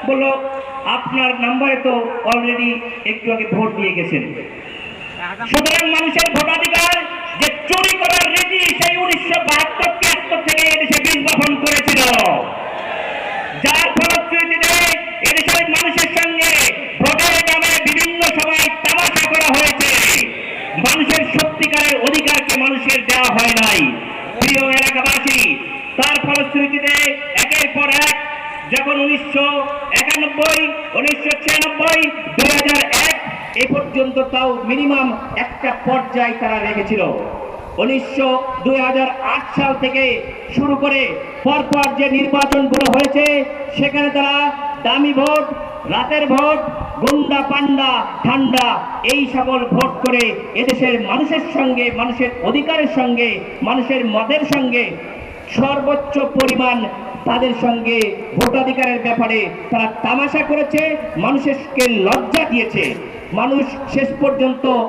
বললো আপনার নাম্বারে তো অলরেডি একটু আগে ভোট দিয়ে গেছেন। সুতরাং মানুষের ভোটাধিকার যে চুরি করার রীতি সেই 1972-73 থেকে এদেশে বীজ বপন করেছিল, যার ফলশ্রুতিতে এদেশের মানুষের সঙ্গে ভোটের নামে বিভিন্ন সময় তামাশা করা হয়েছে। মানুষের সত্যিকারের অধিকারকে মানুষের দেওয়া হয় নাই। প্রিয় এলাকাবাসী, তার ফলশ্রুতিতে একের পর এক যখন 1991, 1996, 2001 এ পর্যন্ত তাও মিনিমাম একটা পর্যায় তারা রেখেছিল। 2008 সাল থেকে শুরু করে পরপর যে নির্বাচনগুলো হয়েছে সেখানে তারা দামি ভোট, রাতের ভোট, গুন্ডা পান্ডা ঠান্ডা এই সকল ভোট করে এদেশের মানুষের সঙ্গে, মানুষের অধিকারের সঙ্গে, মানুষের মতের সঙ্গে সর্বোচ্চ পরিমাণ তাদের সঙ্গে ভোটাধিকারের ব্যাপারে তারা তামাশা করেছে, মানুষকে লজ্জা দিয়েছে। মানুষ শেষ পর্যন্ত